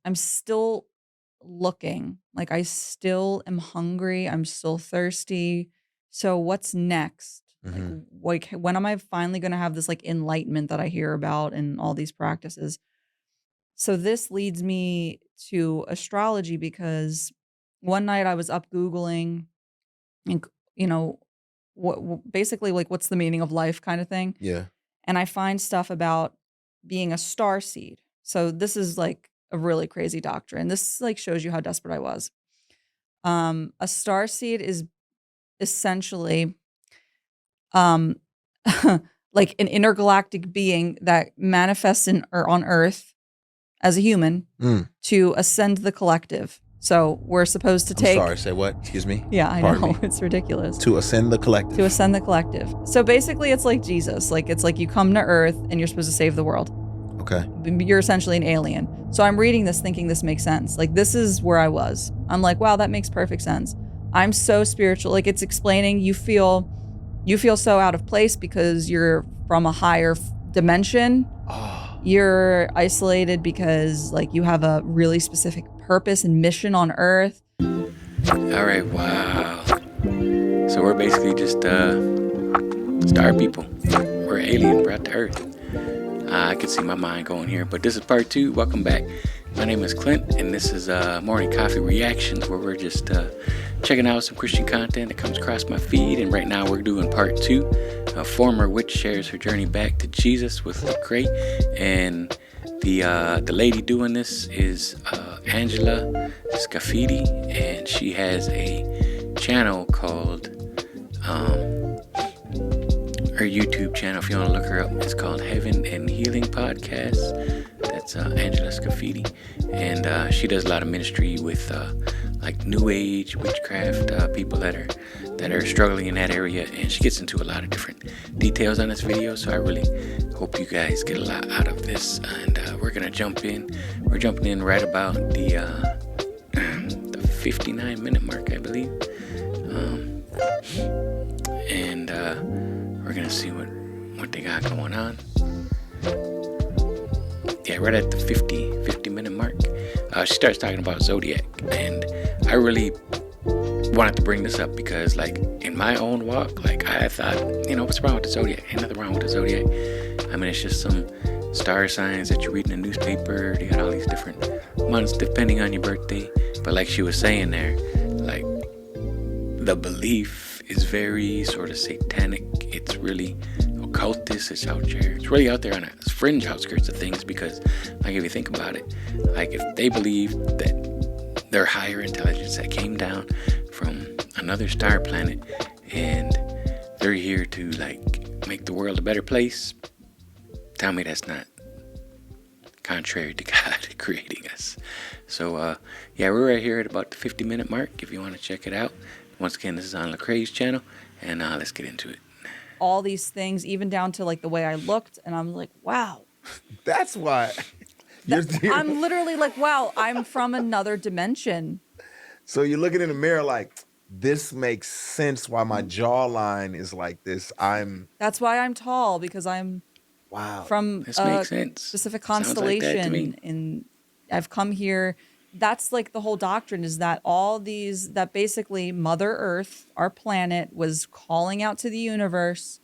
I'm still looking. Like I still am hungry. I'm still thirsty. So what's next? Mm-hmm. Like when am I finally going to have this like enlightenment that I hear about in all these practices? So this leads me to astrology because one night I was up Googling and, basically like what's the meaning of life kind of thing. Yeah. And I find stuff about being a star seed. So this is like a really crazy doctrine. This like shows you how desperate I was. A star seed is essentially um like an intergalactic being that manifests in or on Earth as a human Mm. to ascend the collective. So we're supposed to I'm take. sorry. Say what? Excuse me. Yeah, I Pardon know. me. It's ridiculous. To ascend the collective. To ascend the collective. So basically it's like Jesus. Like it's like you come to Earth and you're supposed to save the world. Okay. You're essentially an alien. So I'm reading this thinking this makes sense. Like this is where I was. I'm like, wow, that makes perfect sense. I'm so spiritual. Like it's explaining you feel so out of place because you're from a higher dimension. Oh. You're isolated because like you have a really specific purpose and mission on Earth. All right, wow. So we're basically just star people. We're alien brought to Earth. I can see my mind going here, but this is part 2. Welcome back. My name is Clint, and this is Morning Coffee Reactions, where we're just checking out some Christian content that comes across my feed. And right now we're doing part 2. A former witch shares her journey back to Jesus with Lecrae, and the lady doing this is Angela Scafidi, and she has a channel called her YouTube channel, if you want to look her up, it's called Heaven and Healing Podcast. That's Angela Scafidi, and she does a lot of ministry with like New Age witchcraft people that are struggling in that area, and she gets into a lot of different details on this video. So I really hope you guys get a lot out of this, and we're gonna jump in. We're jumping in right about the 59-minute mark, I believe, and we're gonna see what they got going on. Yeah, right at the 50-minute mark, she starts talking about Zodiac, and I really wanted to bring this up because, like, in my own walk, like, I thought, what's wrong with the Zodiac? Ain't nothing wrong with the Zodiac. I mean, it's just some star signs that you read in the newspaper. They got all these different months depending on your birthday. But like she was saying there, like, the belief is very sort of satanic. It's really occultist. It's out there. It's really out there on the fringe outskirts of things, because, like, if you think about it, like, if they believe that they're higher intelligence that came down from another star planet and they're here to, like, make the world a better place, tell me that's not contrary to God creating us. So yeah, we're right here at about the 50-minute mark if you want to check it out. Once again, this is on Lecrae's channel, and let's get into it. All these things, even down to like the way I looked, and I'm like, wow. That's why. I'm literally like, wow, I'm from another dimension. So you're looking in the mirror like, this makes sense why my jawline is like this. That's why I'm tall, because I'm from This a makes sense. specific Sounds like that to me. constellation, and I've come here. That's like the whole doctrine, is that that basically Mother Earth, our planet, was calling out to the universe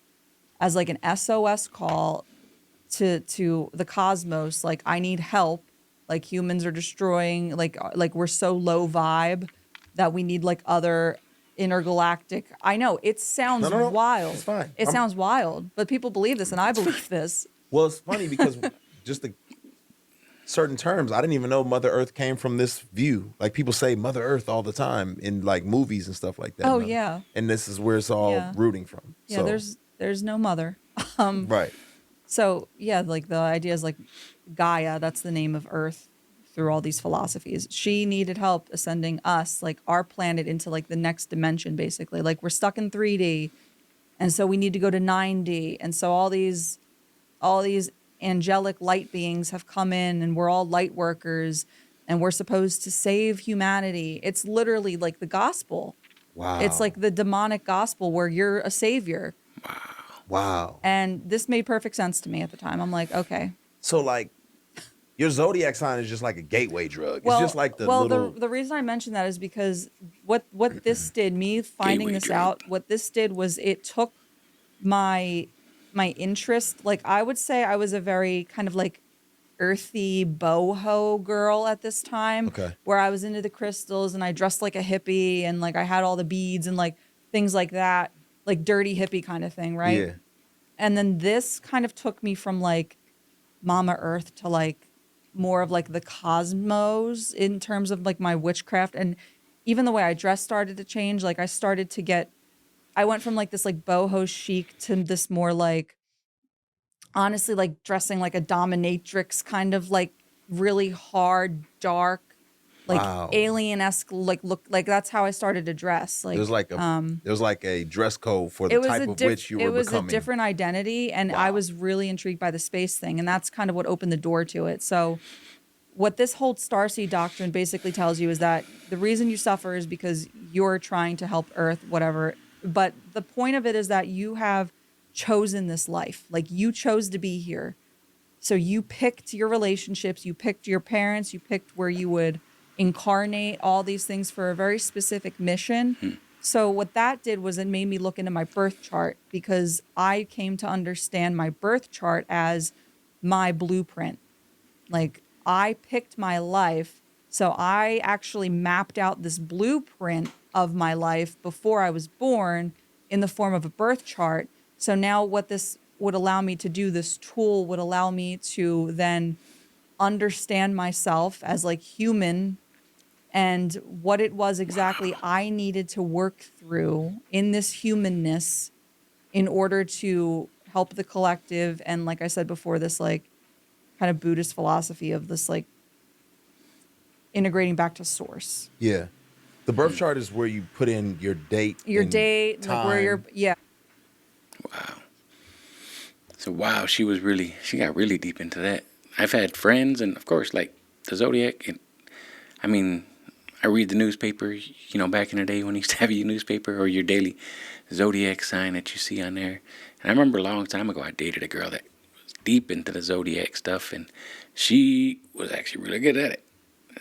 as like an SOS call to the cosmos. Like, I need help. Like, humans are destroying, like we're so low vibe that we need like other intergalactic. I know it sounds No. wild. It's fine. It sounds wild, but people believe this, and I believe this. Well, it's funny because just the certain terms, I didn't even know Mother Earth came from this view. Like, people say Mother Earth all the time in like movies and stuff like that. Oh, yeah. And this is where it's all rooting from. Yeah, so. there's no mother. Right. So yeah, like the idea is like Gaia, that's the name of Earth through all these philosophies. She needed help ascending us, like our planet, into like the next dimension, basically. Like, we're stuck in 3D, and so we need to go to 9D. And so all these angelic light beings have come in, and we're all light workers, and we're supposed to save humanity. It's literally like the gospel. Wow. It's like the demonic gospel where you're a savior. Wow. And this made perfect sense to me at the time. I'm like, okay. So, like, Your zodiac sign is just like a gateway drug. It's just Well, like the well, the little. the reason I mentioned that is because what this did, me finding Gateway this drug. out, what this did was it took my my interest. Like I would say I was a very kind of like earthy boho girl at this time, Okay. where I was into the crystals and I dressed like a hippie and like I had all the beads and like things like that, like dirty hippie kind of thing, right? Yeah. And then this kind of took me from like Mama Earth to like more of like the cosmos in terms of like my witchcraft. And even the way I dress started to change. Like I started to get, I went from like this like boho chic to this more like, honestly, like dressing like a dominatrix, kind of like really hard, dark, like Wow. alien-esque, like look, like that's how I started to dress. There was Like, like a there was like a dress code for the it was type a of witch you it were was a becoming. different identity, and I Wow. was really intrigued by the space thing, and that's kind of what opened the door to it. So what this whole starseed doctrine basically tells you is that the reason you suffer is because you're trying to help Earth, whatever. But the point of it is that you have chosen this life. Like you chose to be here. So you picked your relationships, you picked your parents, you picked where you would incarnate all these things for a very specific mission. So what that did was it made me look into my birth chart, because I came to understand my birth chart as my blueprint. Like I picked my life. So I actually mapped out this blueprint of my life before I was born in the form of a birth chart. So now what this would allow me to do, this tool would allow me to then understand myself as like human and what it was exactly I needed to work through in this humanness in order to help the collective. And like I said before, this like kind of Buddhist philosophy of this like integrating back to source. Yeah. The birth chart is where you put in your date Your and date, like where you're, time. yeah. Wow. So wow, she got really deep into that. I've had friends, and of course, like the zodiac. And I mean, I read the newspaper. You know, back in the day when you used to have your newspaper or your daily zodiac sign that you see on there. And I remember a long time ago, I dated a girl that was deep into the zodiac stuff, and she was actually really good at it.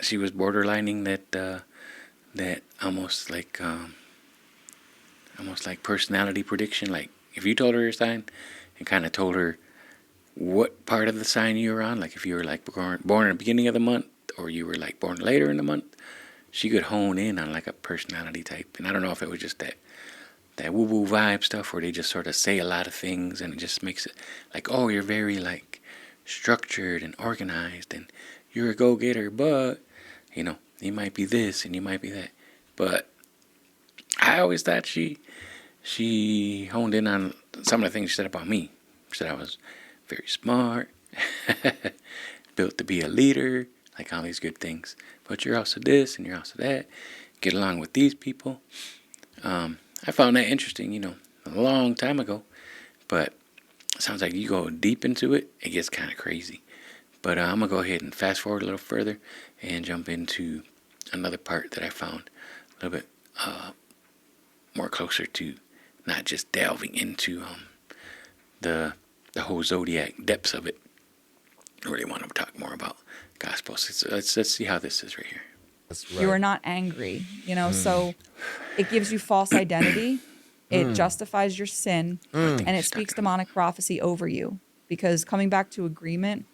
She was borderlining that almost like personality prediction. Like if you told her your sign and kind of told her what part of the sign you were on, like if you were like born in the beginning of the month or you were like born later in the month, she could hone in on like a personality type. And I don't know if it was just that woo woo vibe stuff where they just sort of say a lot of things and it just makes it like, oh, you're very like structured and organized and you're a go getter, but you know, you might be this and you might be that. But I always thought she honed in on some of the things she said about me. She said I was very smart, built to be a leader, like all these good things. But you're also this and you're also that. Get along with these people. I found that interesting, you know, a long time ago. But it sounds like you go deep into it, it gets kind of crazy. But I'm going to go ahead and fast forward a little further and jump into another part that I found a little bit more closer to not just delving into the whole zodiac depths of it. I really want to talk more about gospel. So let's see how this is right here. That's You are right. not angry, you know, so it gives you false identity. It justifies your sin, I think and it she's speaks talking demonic prophecy over you. Because coming back to agreement,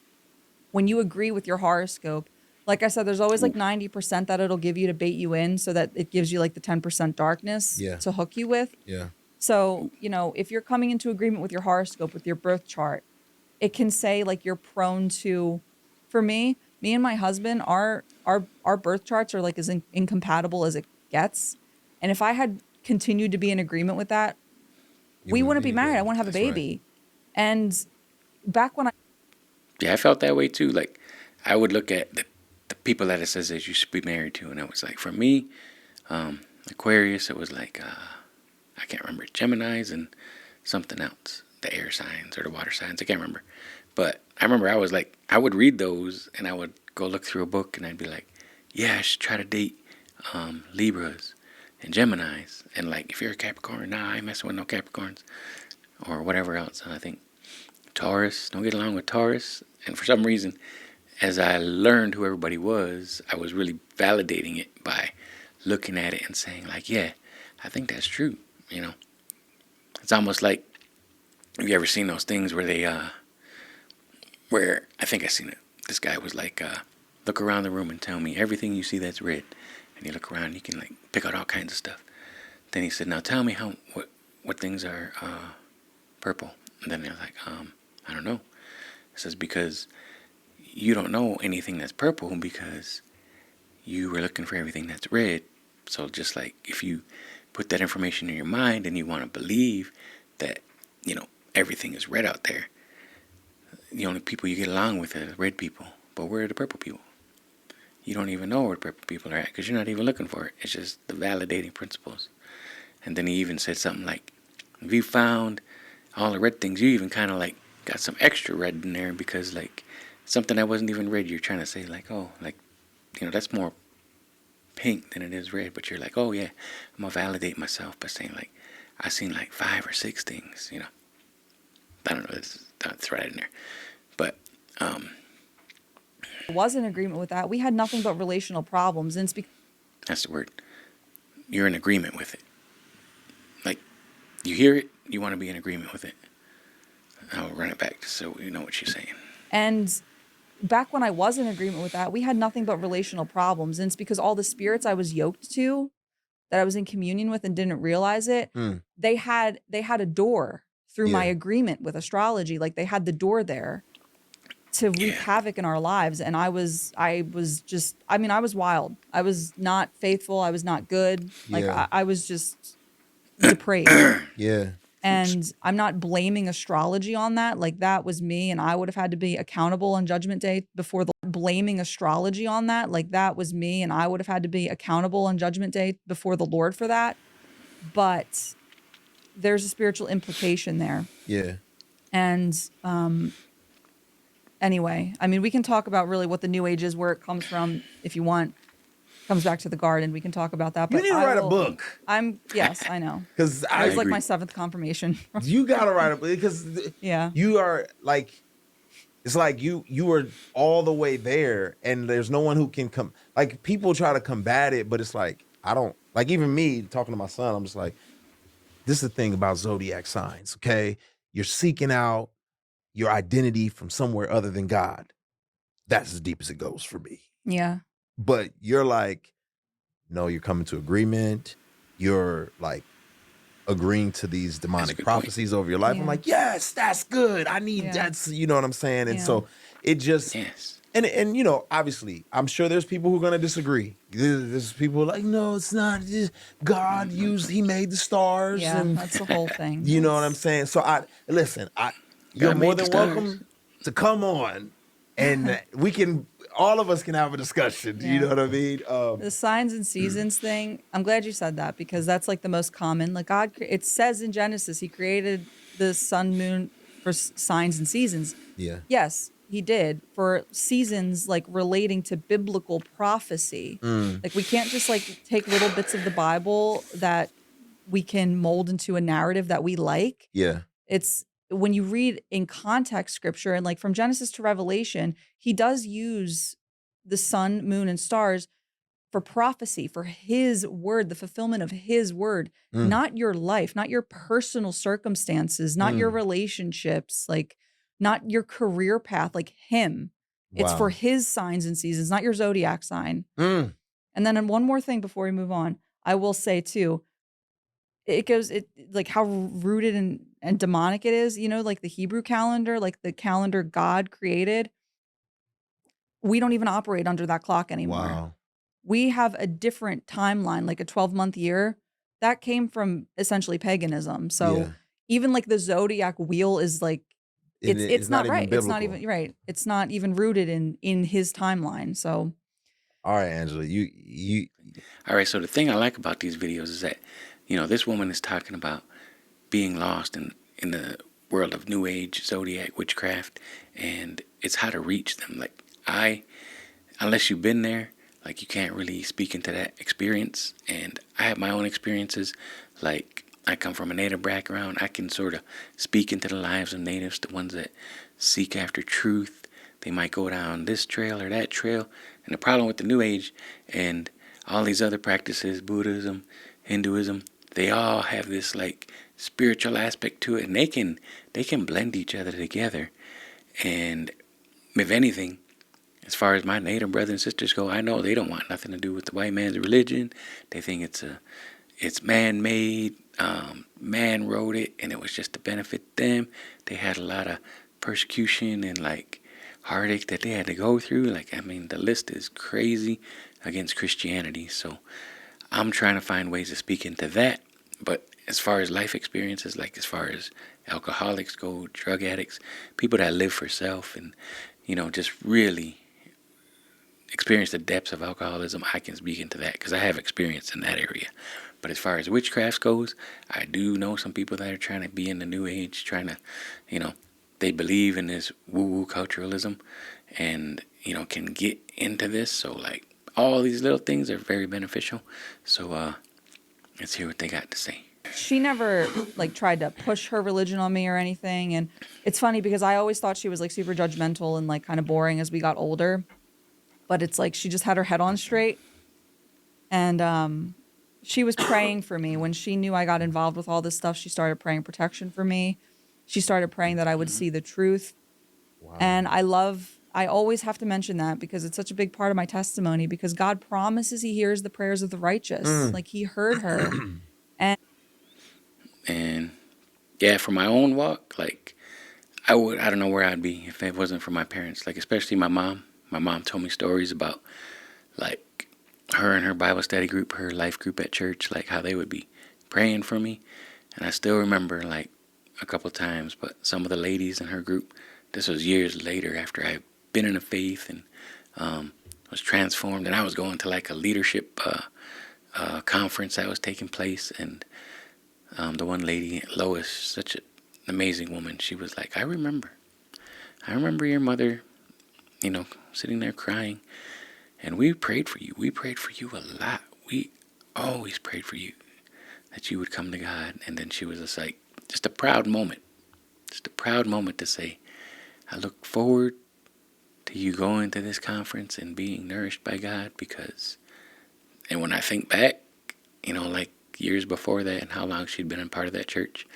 when you agree with your horoscope, like I said, there's always like 90% that it'll give you to bait you in, so that it gives you like the 10% darkness Yeah. to hook you with. Yeah. So, you know, if you're coming into agreement with your horoscope, with your birth chart, it can say like you're prone to, for me and my husband, our birth charts are like as incompatible as it gets. And if I had continued to be in agreement with that, You we wouldn't wouldn't be be married. I together. wouldn't have a That's right. baby. And back when I Yeah, I felt that way too. Like, I would look at the people that it says that you should be married to, and it was like, for me, Aquarius, it was like, I can't remember, Geminis and something else, the air signs or the water signs, I can't remember. But I remember I was like, I would read those, and I would go look through a book, and I'd be like, yeah, I should try to date Libras and Geminis. And like, if you're a Capricorn, nah, I ain't messing with no Capricorns. Or whatever else. And I think Taurus, don't get along with Taurus. And for some reason, as I learned who everybody was, I was really validating it by looking at it and saying, like, yeah, I think that's true. You know, it's almost like, have you ever seen those things where they, where I think I seen it. This guy was like, look around the room and tell me everything you see that's red. And you look around and you can like pick out all kinds of stuff. Then he said, now tell me what things are purple. And then they're like, I don't know. He says, because you don't know anything that's purple because you were looking for everything that's red. So just like if you put that information in your mind and you want to believe that, you know, everything is red out there, the only people you get along with are the red people. But where are the purple people? You don't even know where the purple people are at because you're not even looking for it. It's just the validating principles. And then he even said something like, if you found all the red things, you even kind of like got some extra red in there because like something that wasn't even red, you're trying to say like, oh, like, you know, that's more pink than it is red. But you're like, oh yeah, I'm going to validate myself by saying like, I seen like 5 or 6 things, you know. I don't know, that's right in there. But Was in agreement with that. We had nothing but relational problems, and it's because that's the word. You're in agreement with it. Like, you hear it, you want to be in agreement with it. I'll run it back so you know what she's saying. and back when I was in agreement with that, we had nothing but relational problems, and it's because all the spirits I was yoked to, that I was in communion with and didn't realize it, Mm. they had a door through my Yeah. agreement with astrology. Like they had the door there to wreak Yeah. havoc in our lives. And I was just, I mean, I was wild. I was not faithful. I was not good. Like Yeah. I was just depraved. Yeah. And I'm not blaming astrology on that. Like that was me, and I would have had to be accountable on Judgment Day before the blaming astrology on that. Like that was me, and I would have had to be accountable on Judgment Day before the Lord for that. But there's a spiritual implication there. Yeah. And anyway, I mean, we can talk about really what the New Age is, where it comes from, if you want. Comes back to the garden. We can talk about that. You But need to I write a will- book. Yes, I know. Because That was like agree. my 7th confirmation. you gotta write a book because Yeah. you are like, it's like you are all the way there, and there's no one who can come. Like people try to combat it, but it's like I don't like. Even me talking to my son, I'm just like, this is the thing about zodiac signs. Okay, you're seeking out your identity from somewhere other than God. That's as deep as it goes for me. Yeah. But you're like, no, you're coming to agreement. You're like agreeing to these a demonic good point. prophecies over your life. I'm Yeah. like, yes, that's good. I need Yeah. that's, you know what I'm saying? And Yeah. so it just Yes. and you know, obviously, I'm sure there's people who are gonna disagree. There's people who are like, no, it's not. God he made the stars, Yeah. and That's the whole thing. you know what I'm saying. So you're God more made the than stars. welcome to come on, and all of us can have a discussion. You Yeah. know what I mean? The signs and seasons thing, I'm glad you said that because that's like the most common. Like it says in Genesis, he created the sun, moon for signs and seasons. Yeah. Yes, he did for seasons like relating to biblical prophecy. Mm. Like we can't just like take little bits of the Bible that we can mold into a narrative that we like. Yeah. It's when you read in context scripture and like from Genesis to Revelation, he does use the sun, moon, and stars for prophecy, for his word, the fulfillment of his word, Mm. not your life, not your personal circumstances, not your Mm. relationships, like not your career path, like him. It's for Wow. his signs and seasons, not your zodiac sign. Mm. And then one more thing before we move on, I will say too, it like how rooted and demonic it is, you know, like the Hebrew calendar, like the calendar God created. We don't even operate under that clock anymore. Wow. We have a different timeline, like a 12-month year. That came from essentially paganism. So Yeah. even like the zodiac wheel is like it's not even right. It's not biblical. even right. It's not even rooted in his timeline. So All right, Angela, you All right, so the thing I like about these videos is that, you know, this woman is talking about being lost in the world of New Age, Zodiac, witchcraft, and it's how to reach them. Like, unless you've been there, like, you can't really speak into that experience. And I have my own experiences. Like, I come from a native background. I can sort of speak into the lives of natives, the ones that seek after truth. they might go down this trail or that trail. And the problem with the New Age and all these other practices, Buddhism, Hinduism, they all have this like spiritual aspect to it, and they can blend each other together. And if anything, as far as my native brothers and sisters go, I know they don't want nothing to do with the white man's religion. They think it's man-made, man wrote it, and it was just to benefit them. They had a lot of persecution and like heartache that they had to go through. Like, I mean, the list is crazy against Christianity. So I'm trying to find ways to speak into that. But as far as life experiences, like as far as alcoholics go, drug addicts, people that live for self and, just really experience the depths of alcoholism, I can speak into that because I have experience in that area. But as far as witchcraft goes, I do know some people that are trying to be in the new age, trying to, they believe in this woo-woo culturalism and, can get into this. So, like, all these little things are very beneficial. So, let's hear what they got to say. She never like tried to push her religion on me or anything. And it's funny because I always thought she was like super judgmental and like kind of boring as we got older. But it's like she just had her head on straight. And she was praying for me. When she knew I got involved with all this stuff, she started praying protection for me. She started praying that I would see the truth. Wow. And I always have to mention that because it's such a big part of my testimony, because God promises he hears the prayers of the righteous. Like he heard her. And yeah, for my own walk, like I don't know where I'd be if it wasn't for my parents, like especially my mom. My mom told me stories about like her and her Bible study group, her life group at church, like how they would be praying for me. And I still remember like a couple times, but some of the ladies in her group, this was years later after I'd been in the faith and was transformed, and I was going to like a leadership conference that was taking place. And the one lady, Lois, such an amazing woman, she was like, I remember your mother, sitting there crying, and we prayed for you. We prayed for you a lot. We always prayed for you, that you would come to God. And then she was just like, just a proud moment to say, I look forward to you going to this conference and being nourished by God, and when I think back, like years before that and how long she'd been a part of that church,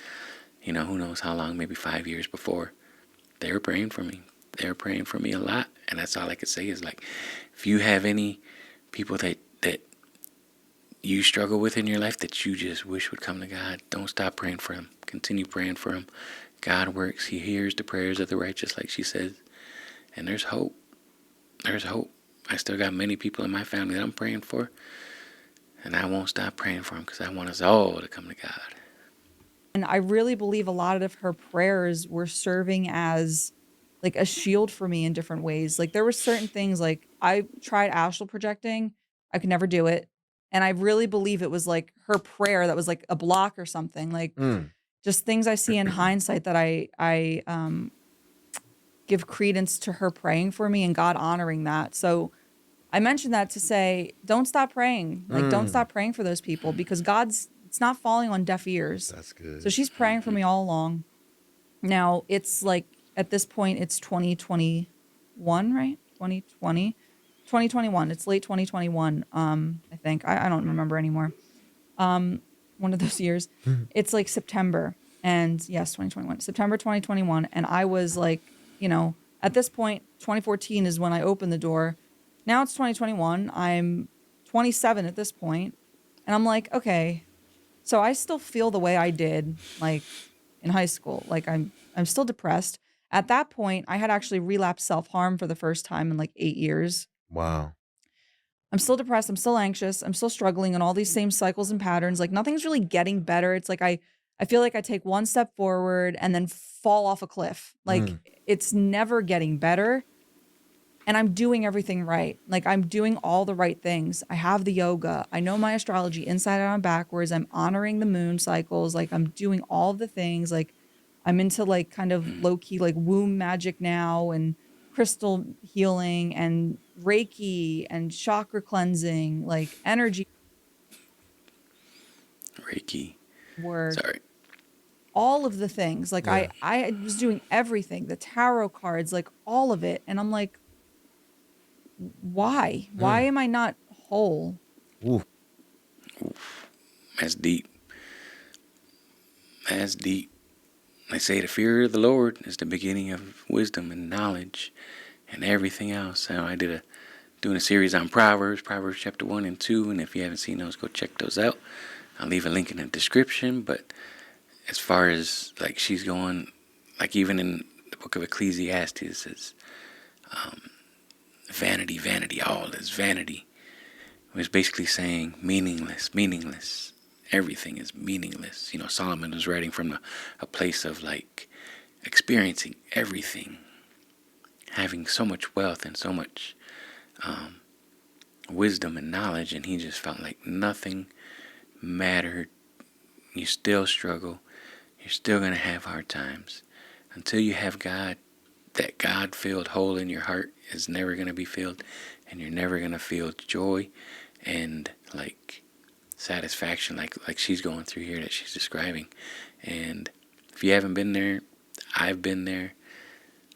who knows how long, maybe 5 years before, they were praying for me. They were praying for me a lot. And that's all I could say is like, if you have any people that you struggle with in your life that you just wish would come to God, don't stop praying for them. Continue praying for them. God works. He hears the prayers of the righteous, like she says. And there's hope. There's hope. I still got many people in my family that I'm praying for. And I won't stop praying for them because I want us all to come to God. And I really believe a lot of her prayers were serving as like a shield for me in different ways. Like there were certain things, like I tried astral projecting. I could never do it. And I really believe it was like her prayer that was like a block or something. Like just things I see in hindsight that I give credence to her praying for me and God honoring that. So I mentioned that to say, don't stop praying. Like, don't stop praying for those people, because it's not falling on deaf ears. That's good. So she's praying for me all along. Now it's like, at this point, it's 2021, right? 2021. It's late 2021. I think, I don't remember anymore. One of those years. It's like September, and yes, 2021, September 2021. And I was like, at this point, 2014 is when I opened the door. Now it's 2021. I'm 27 at this point. And I'm like, okay, so I still feel the way I did like in high school. Like I'm still depressed. At that point, I had actually relapsed self-harm for the first time in like 8 years. Wow. I'm still depressed. I'm still anxious. I'm still struggling in all these same cycles and patterns. Like nothing's really getting better. It's like I feel like I take one step forward and then fall off a cliff. Like it's never getting better. And I'm doing everything right. Like I'm doing all the right things. I have the yoga. I know my astrology inside out and backwards. I'm honoring the moon cycles. Like I'm doing all the things. Like I'm into like kind of low key like womb magic now, and crystal healing and Reiki and chakra cleansing, like energy Reiki. work. Sorry. all of the things. Like Yeah. I was doing everything, the tarot cards, like all of it. And I'm like, why? Why am I not whole? Ooh. That's deep. That's deep. They say the fear of the Lord is the beginning of wisdom and knowledge and everything else. So I doing a series on Proverbs chapter 1 and 2. And if you haven't seen those, go check those out. I'll leave a link in the description. But as far as like she's going, like even in the book of Ecclesiastes, it says, vanity, vanity, all is vanity. It was basically saying meaningless, meaningless. Everything is meaningless. You know, Solomon was writing from a place of like experiencing everything, having so much wealth and so much wisdom and knowledge, and he just felt like nothing mattered. You still struggle. You're still going to have hard times. Until you have God, that God-filled hole in your heart is never going to be filled, and you're never going to feel joy and like satisfaction like she's going through here that she's describing. And if you haven't been there, I've been there.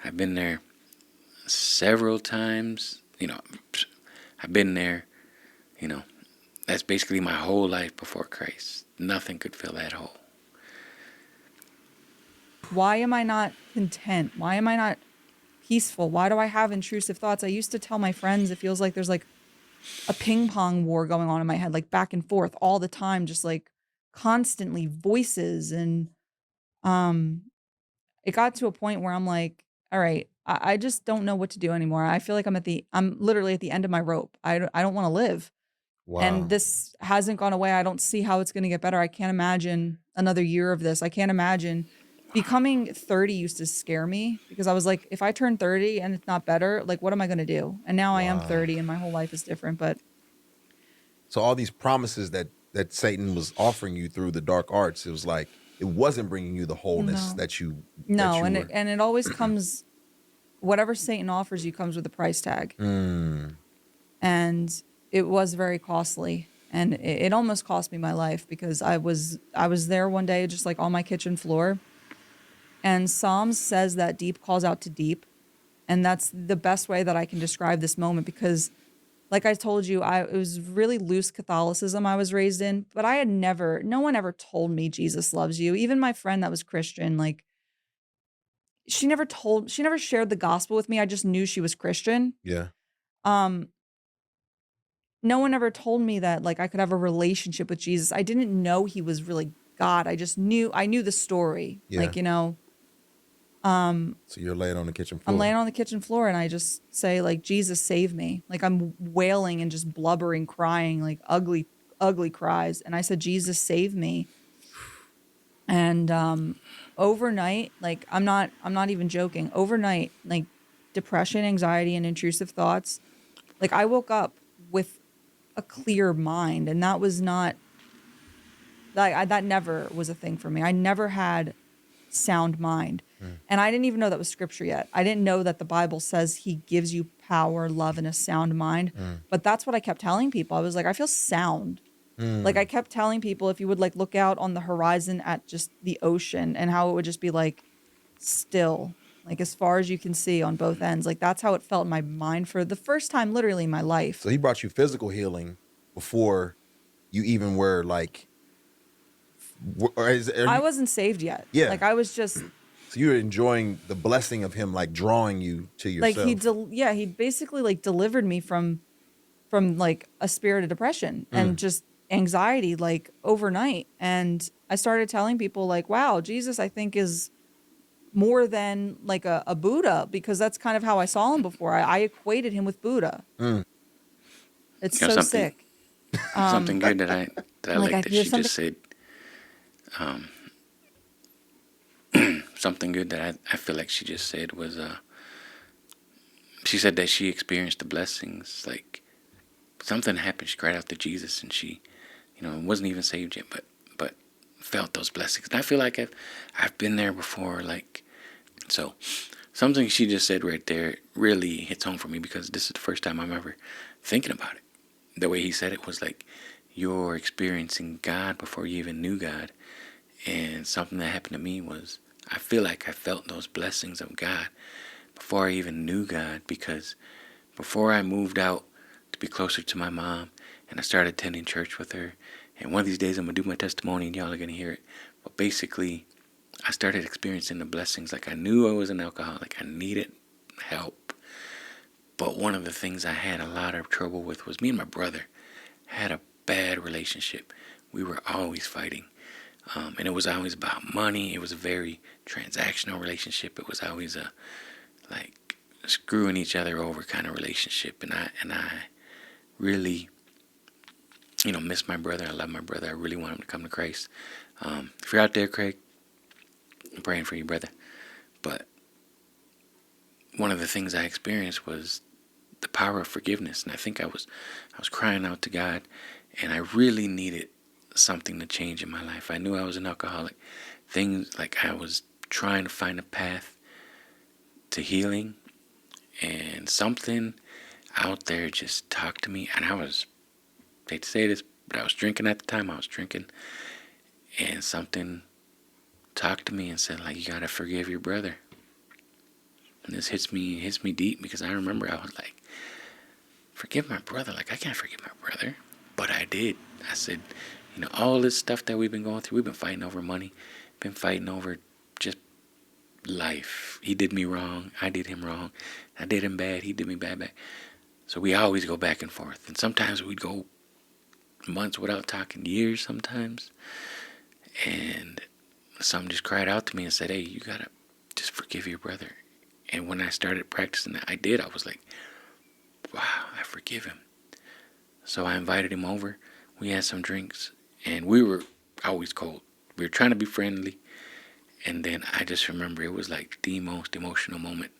I've been there several times. You know, I've been there, you know, that's basically my whole life before Christ. Nothing could fill that hole. Why am I not content? Why am I not peaceful? Why do I have intrusive thoughts? I used to tell my friends, it feels like there's like a ping pong war going on in my head, like back and forth all the time, just like constantly voices. And it got to a point where I'm like, all right, I just don't know what to do anymore. I feel like I'm literally at the end of my rope. I don't want to live. And Wow. this hasn't gone away. I don't see how it's going to get better. I can't imagine another year of this. I can't imagine becoming 30 used to scare me because I was like, if I turn 30 and it's not better, like, what am I going to do? And now I am Wow. 30 and my whole life is different. But So all these promises that Satan was offering you through the dark arts, it was like it wasn't bringing you the wholeness no, that you no. And were. it always comes, whatever Satan offers you comes with a price tag. And it was very costly. And it almost cost me my life because I was there one day, just like on my kitchen floor. And Psalms says that deep calls out to deep. And that's the best way that I can describe this moment because, like I told you, it was really loose Catholicism I was raised in, but no one ever told me Jesus loves you. Even my friend that was Christian, like she never shared the gospel with me. I just knew she was Christian. Yeah. Um, no one ever told me that like I could have a relationship with Jesus. I didn't know he was really God. I knew the story. Yeah. Like, So you're laying on the kitchen floor. I'm laying on the kitchen floor and I just say like, Jesus, save me. Like I'm wailing and just blubbering, crying, like ugly, ugly cries. And I said, Jesus, save me. And overnight, like I'm not even joking. Overnight, like depression, anxiety, and intrusive thoughts. Like I woke up with a clear mind, and that was not that never was a thing for me. I never had sound mind. And I didn't even know that was scripture yet. I didn't know that the Bible says he gives you power, love, and a sound mind. But that's what I kept telling people. I was like, I feel sound. Like I kept telling people if you would like look out on the horizon at just the ocean and how it would just be like still, like as far as you can see on both ends. Like that's how it felt in my mind for the first time literally in my life. So he brought you physical healing before you even were like, I wasn't saved yet. Yeah. Like I was just so you're enjoying the blessing of him like drawing you to yourself. like he basically like delivered me from like a spirit of depression and just anxiety like overnight. And I started telling people like, wow, Jesus, I think is more than like a Buddha, because that's kind of how I saw him before. I equated him with Buddha. It's You know, so sick. Something good that I Like, like that there's she just said. Something good that I feel like she just said was she said that she experienced the blessings, like something happened. She cried out to Jesus, and she, wasn't even saved yet, but felt those blessings. And I feel like I've been there before. Like, so something she just said right there really hits home for me, because this is the first time I'm ever thinking about it. The way he said it was like you're experiencing God before you even knew God, And something that happened to me was I feel like I felt those blessings of God before I even knew God, because before I moved out to be closer to my mom and I started attending church with her, and one of these days I'm going to do my testimony and y'all are going to hear it. But basically, I started experiencing the blessings. Like, I knew I was an alcoholic. I needed help. But one of the things I had a lot of trouble with was me and my brother had a bad relationship. We were always fighting. And it was always about money. It was a very transactional relationship. It was always a like screwing each other over kind of relationship. And I really, miss my brother. I love my brother. I really want him to come to Christ. If you're out there, Craig, I'm praying for you, brother. But one of the things I experienced was the power of forgiveness. And I think I was crying out to God, and I really needed something to change in my life. I knew I was an alcoholic. Things like I was trying to find a path to healing, and something out there just talked to me. And I hate to say this, but I was drinking at the time. I was drinking, and something talked to me and said, like, you gotta forgive your brother. And this hits me deep, because I remember I was like, forgive my brother? Like, I can't forgive my brother. But I did. I said, all this stuff that we've been going through, we've been fighting over money, been fighting over just life. He did me wrong. I did him wrong. I did him bad. He did me bad back. So we always go back and forth. And sometimes we'd go months without talking, years sometimes. And something just cried out to me and said, hey, you gotta just forgive your brother. And when I started practicing that, I did. I was like, wow, I forgive him. So I invited him over. We had some drinks, and we were always cold. We were trying to be friendly. And then I just remember it was like the most emotional moment,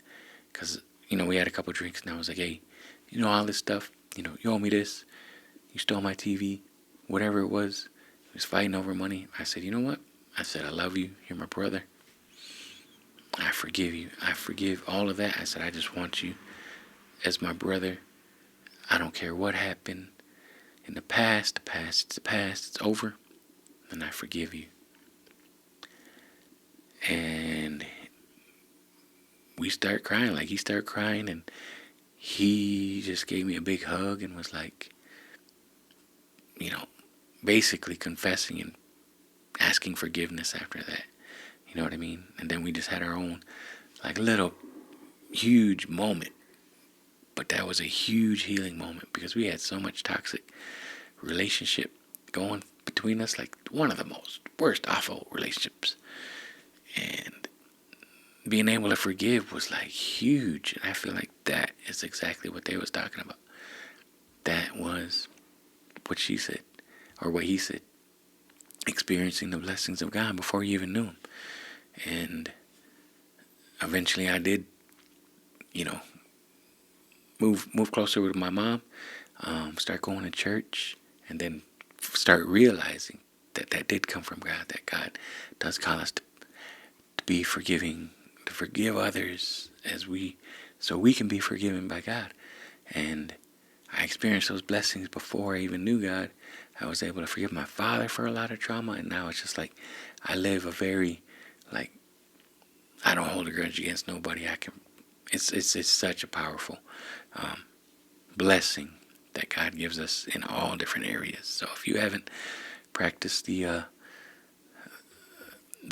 because, we had a couple drinks, and I was like, hey, all this stuff, you owe me this. You stole my TV, whatever it was. We was fighting over money. I said, you know what? I said, I love you. You're my brother. I forgive you. I forgive all of that. I said, I just want you as my brother. I don't care what happened in the past. It's the past. It's over. And I forgive you. And we start crying. Like, he started crying, and he just gave me a big hug and was like, basically confessing and asking forgiveness after that. You know what I mean? And then we just had our own, like, little huge moment. But that was a huge healing moment, because we had so much toxic relationship going between us, like one of the most worst, awful relationships. And being able to forgive was like huge. And I feel like that is exactly what they was talking about. That was what she said, or what he said. Experiencing the blessings of God before you even knew him. And eventually I did, move closer with my mom, start going to church, and then start realizing that did come from God, that God does call us to be forgiving, to forgive others so we can be forgiven by God. And I experienced those blessings before I even knew God. I was able to forgive my father for a lot of trauma, and now it's just like I live a very, like, I don't hold a grudge against nobody. It's such a powerful blessing that God gives us in all different areas. So if you haven't practiced the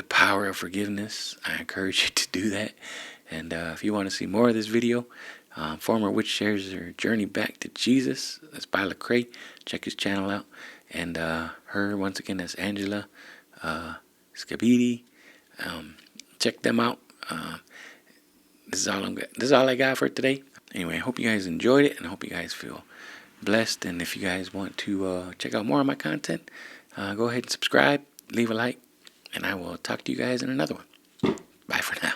power of forgiveness, I encourage you to do that. And if you want to see more of this video, former witch shares her journey back to Jesus. That's by Lecrae. Check his channel out. And her, once again, that's Angela Scafidi. Check them out. This is all I got for today. Anyway, I hope you guys enjoyed it, and I hope you guys feel blessed. And if you guys want to check out more of my content, go ahead and subscribe, leave a like, and I will talk to you guys in another one. Bye for now.